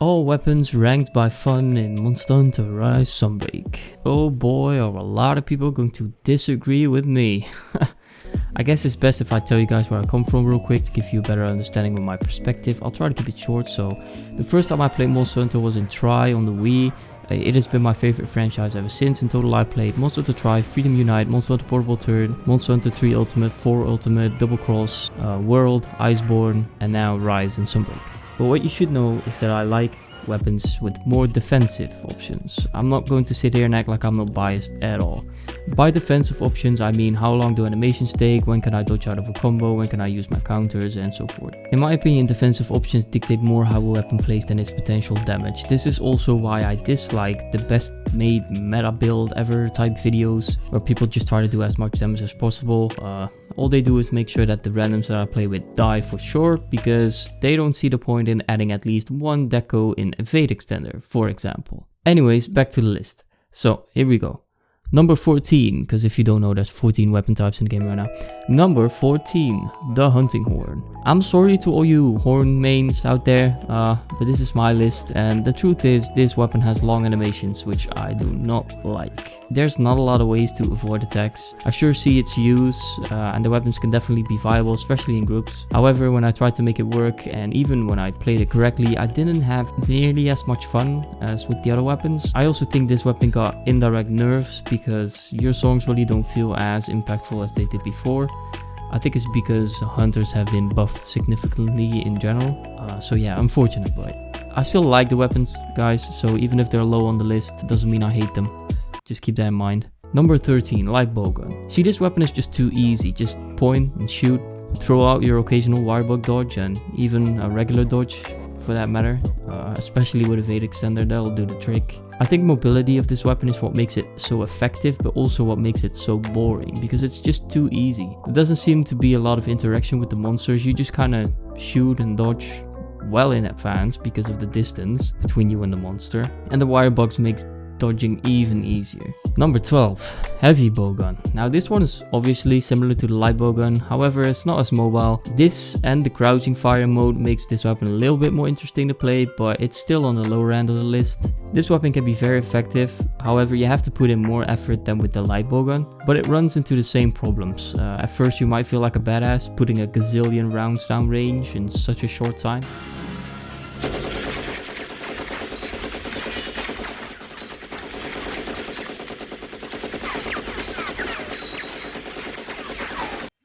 All weapons ranked by fun in Monster Hunter Rise Sunbreak. Oh boy, are a lot of people going to disagree with me. I guess it's best if I tell you guys where I come from real quick to give you a better understanding of my perspective. I'll try to keep it short. So the first time I played Monster Hunter was in Tri on the Wii. It has been my favorite franchise ever since. In total I played Monster Hunter Tri, Freedom Unite, Monster Hunter Portable Turn, Monster Hunter 3 Ultimate, 4 Ultimate, Double Cross, World, Iceborne, and now Rise and Sunbreak. But what you should know is that I like weapons with more defensive options. I'm not going to sit here and act like I'm not biased at all. By defensive options I mean how long do animations take, when can I dodge out of a combo, when can I use my counters, and so forth. In my opinion, defensive options dictate more how a weapon plays than its potential damage. This is also why I dislike the best made meta build ever type videos where people just try to do as much damage as possible. All they do is make sure that the randoms that I play with die for sure, because they don't see the point in adding at least one deco in Evade Extender, for example. Anyways, back to the list. So here we go. Number 14, because if you don't know, there's 14 weapon types in the game right now. Number 14, the Hunting Horn. I'm sorry to all you horn mains out there, but this is my list, and the truth is this weapon has long animations, which I do not like. There's not a lot of ways to avoid attacks. I sure see its use, and the weapons can definitely be viable, especially in groups. However, when I tried to make it work, and even when I played it correctly, I didn't have nearly as much fun as with the other weapons. I also think this weapon got indirect nerfs because your songs really don't feel as impactful as they did before. I think it's because hunters have been buffed significantly in general. So yeah, unfortunate, but I still like the weapons, guys, so even if they're low on the list, doesn't mean I hate them. Just keep that in mind. Number 13, light bowgun. See, this weapon is just too easy. Just point and shoot, throw out your occasional wirebug dodge and even a regular dodge for that matter. Especially with Evade Extender, that'll do the trick. I think mobility of this weapon is what makes it so effective, but also what makes it so boring, because it's just too easy. There doesn't seem to be a lot of interaction with the monsters. You just kind of shoot and dodge well in advance because of the distance between you and the monster. And the wirebugs makes dodging even easier. Number 12, heavy bowgun. Now this one is obviously similar to the light bowgun, however it's not as mobile. This and the crouching fire mode makes this weapon a little bit more interesting to play, but it's still on the lower end of the list. This weapon can be very effective, however you have to put in more effort than with the light bowgun, but it runs into the same problems. At first you might feel like a badass putting a gazillion rounds down range in such a short time.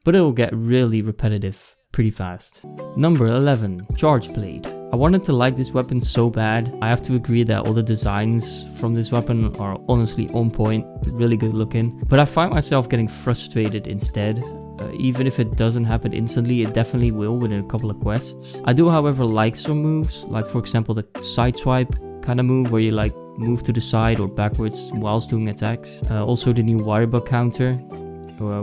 But it will get really repetitive pretty fast. Number 11, charge blade. I wanted to like this weapon so bad. I have to agree that all the designs from this weapon are honestly on point, really good looking. But I find myself getting frustrated instead. Even if it doesn't happen instantly, it definitely will within a couple of quests. I do, however, like some moves, like for example the side swipe kind of move where you like move to the side or backwards whilst doing attacks. Also the new wirebug counter,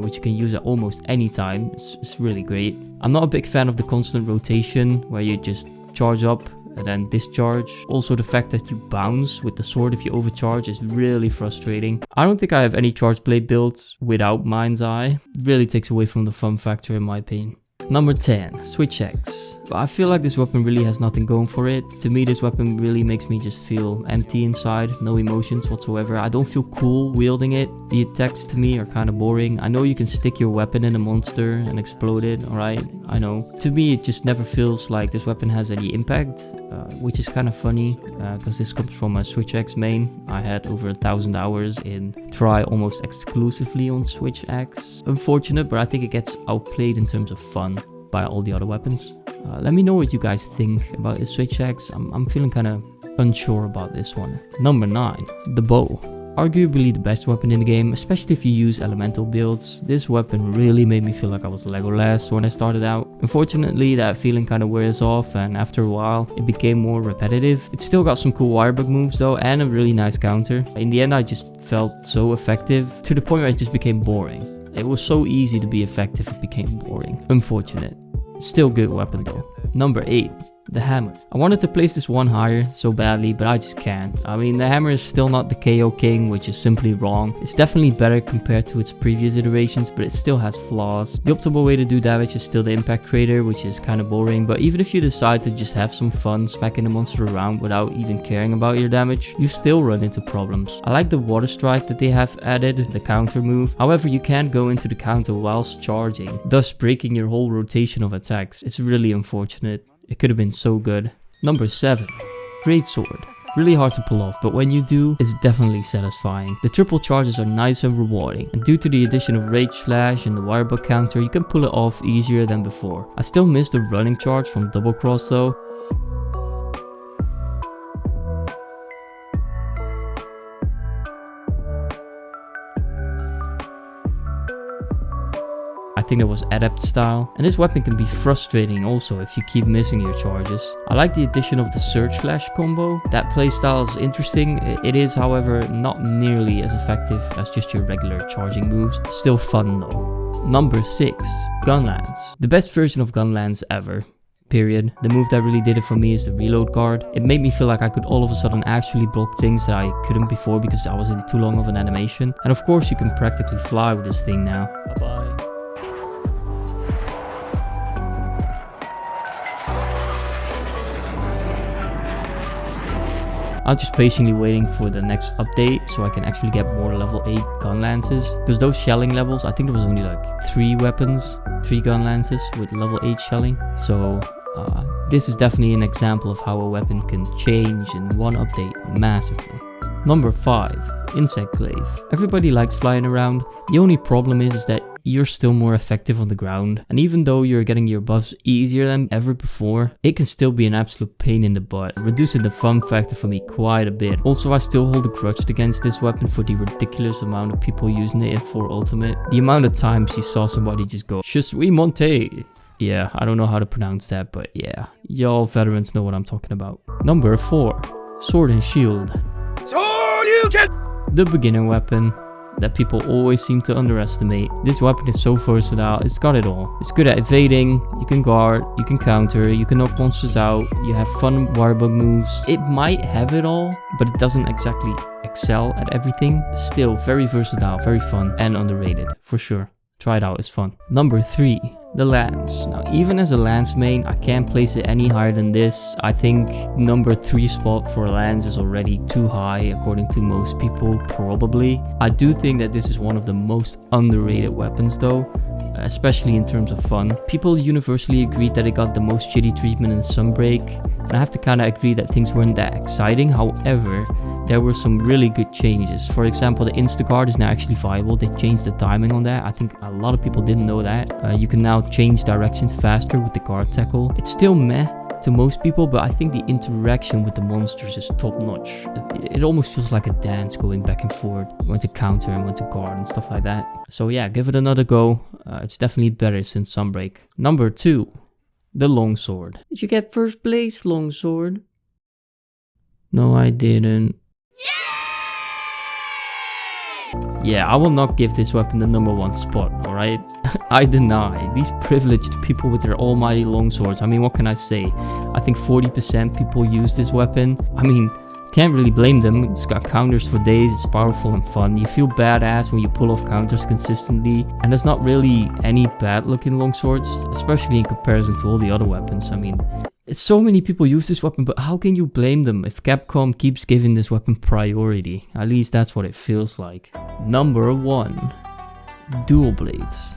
which you can use at almost any time. It's really great. I'm not a big fan of the constant rotation where you just charge up and then discharge. Also the fact that you bounce with the sword if you overcharge is really frustrating. I don't think I have any charge blade builds without Mind's Eye. It really takes away from the fun factor in my opinion. Number 10, switch axe. I feel like this weapon really has nothing going for it. To me, this weapon really makes me just feel empty inside, no emotions whatsoever. I don't feel cool wielding it. The attacks to me are kind of boring. I know you can stick your weapon in a monster and explode it, alright, I know. To me, it just never feels like this weapon has any impact, which is kind of funny, because this comes from a switch axe main. I had over 1,000 hours in Tri almost exclusively on switch axe. Unfortunate, but I think it gets outplayed in terms of fun by all the other weapons. Let me know what you guys think about the switch axe. I'm feeling kind of unsure about this one. Number 9, the bow. Arguably the best weapon in the game, especially if you use elemental builds. This weapon really made me feel like I was Legolas when I started out. Unfortunately, that feeling kind of wears off, and after a while it became more repetitive. It still got some cool wirebug moves though, and a really nice counter. In the end I just felt so effective to the point where it just became boring. It was so easy to be effective, it became boring. Unfortunate. Still good weapon though. Number 8, The hammer. I wanted to place this one higher so badly, but I just can't. I mean, the hammer is still not the KO king, which is simply wrong. It's definitely better compared to its previous iterations, but it still has flaws. The optimal way to do damage is still the impact crater, which is kind of boring, but even if you decide to just have some fun smacking the monster around without even caring about your damage, you still run into problems. I like the water strike that they have added, the counter move. However, you can't go into the counter whilst charging, thus breaking your whole rotation of attacks. It's really unfortunate. It could have been so good. Number 7. Greatsword. Really hard to pull off, but when you do, it's definitely satisfying. The triple charges are nice and rewarding, and due to the addition of Rage Slash and the Wirebug counter, you can pull it off easier than before. I still miss the running charge from Double Cross though. I think it was adept style, and this weapon can be frustrating also if you keep missing your charges. I like the addition of the Surge Slash combo. That playstyle is interesting. It is, however, not nearly as effective as just your regular charging moves. Still fun though. Number 6. Gunlance. The best version of Gunlance ever. Period. The move that really did it for me is the reload guard. It made me feel like I could all of a sudden actually block things that I couldn't before because I was in too long of an animation. And of course you can practically fly with this thing now. Bye bye. I'm just patiently waiting for the next update so I can actually get more level 8 gun lances, because those shelling levels, I think there was only like 3 weapons, 3 gun lances with level 8 shelling. So this is definitely an example of how a weapon can change in one update massively. Number 5. Insect glaive. Everybody likes flying around. The only problem is that you're still more effective on the ground, and even though you're getting your buffs easier than ever before, it can still be an absolute pain in the butt, reducing the fun factor for me quite a bit. Also, I still hold a grudge against this weapon for the ridiculous amount of people using it in 4 Ultimate. The amount of times you saw somebody just go, "Je suis monté." Yeah, I don't know how to pronounce that, but yeah, y'all veterans know what I'm talking about. Number 4. Sword and shield. The beginner weapon that people always seem to underestimate. This weapon is so versatile, it's got it all. It's good at evading, you can guard, you can counter, you can knock monsters out, you have fun wirebug moves. It might have it all, but it doesn't exactly excel at everything. Still very versatile, very fun, and underrated, for sure. Try it out, it's fun. Number 3. The lance. Now, even as a lance main, I can't place it any higher than this. I think number 3 spot for a lance is already too high according to most people, probably. I do think that this is one of the most underrated weapons though, especially in terms of fun. People universally agreed that it got the most shitty treatment in Sunbreak, and I have to kind of agree that things weren't that exciting. However, there were some really good changes. For example, the Instaguard is now actually viable. They changed the timing on that. I think a lot of people didn't know that. You can now change directions faster with the guard tackle. It's still meh to most people, but I think the interaction with the monsters is top notch. It almost feels like a dance going back and forth, when to counter and when to guard and stuff like that. So yeah, give it another go. It's definitely better since Sunbreak. Number 2. The Longsword. Did you get first place, Longsword? No, I didn't. Yeah, I will not give this weapon the number 1 spot, alright? I deny. These privileged people with their almighty longswords, I mean, what can I say? I think 40% people use this weapon. I mean, can't really blame them. It's got counters for days, it's powerful and fun. You feel badass when you pull off counters consistently. And there's not really any bad looking longswords, especially in comparison to all the other weapons. I mean, so many people use this weapon, but how can you blame them if Capcom keeps giving this weapon priority? At least that's what it feels like. Number 1. Dual blades.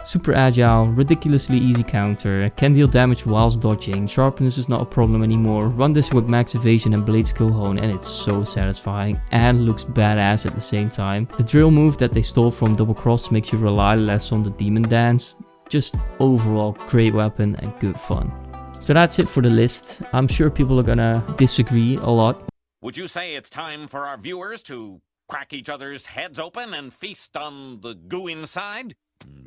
Super agile, ridiculously easy counter, can deal damage whilst dodging, sharpness is not a problem anymore, run this with max evasion and blade skill hone, and it's so satisfying and looks badass at the same time. The drill move that they stole from Double Cross makes you rely less on the demon dance. Just overall great weapon and good fun. So that's it for the list. I'm sure people are gonna disagree a lot. Would you say it's time for our viewers to crack each other's heads open and feast on the goo inside?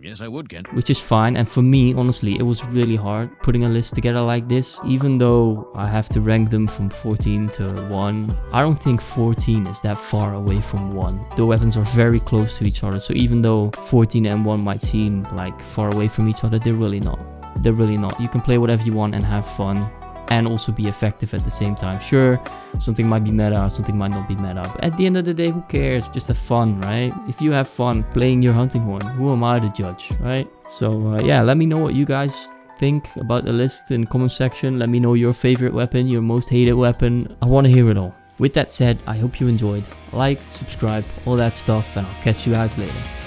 Yes, I would, Ken. Which is fine, and for me, honestly, it was really hard putting a list together like this. Even though I have to rank them from 14 to 1, I don't think 14 is that far away from 1. The weapons are very close to each other, so even though 14 and 1 might seem like far away from each other, they're really not. They're really not. You can play whatever you want and have fun. and also be effective at the same time. Sure, something might be meta, something might not be meta, but at the end of the day, who cares? Just have fun, right? If you have fun playing your hunting horn, who am I to judge, right? So yeah, let me know what you guys think about the list in the comment section. Let me know your favorite weapon, your most hated weapon. I want to hear it all. With that said, I hope you enjoyed. Like, subscribe, all that stuff, and I'll catch you guys later.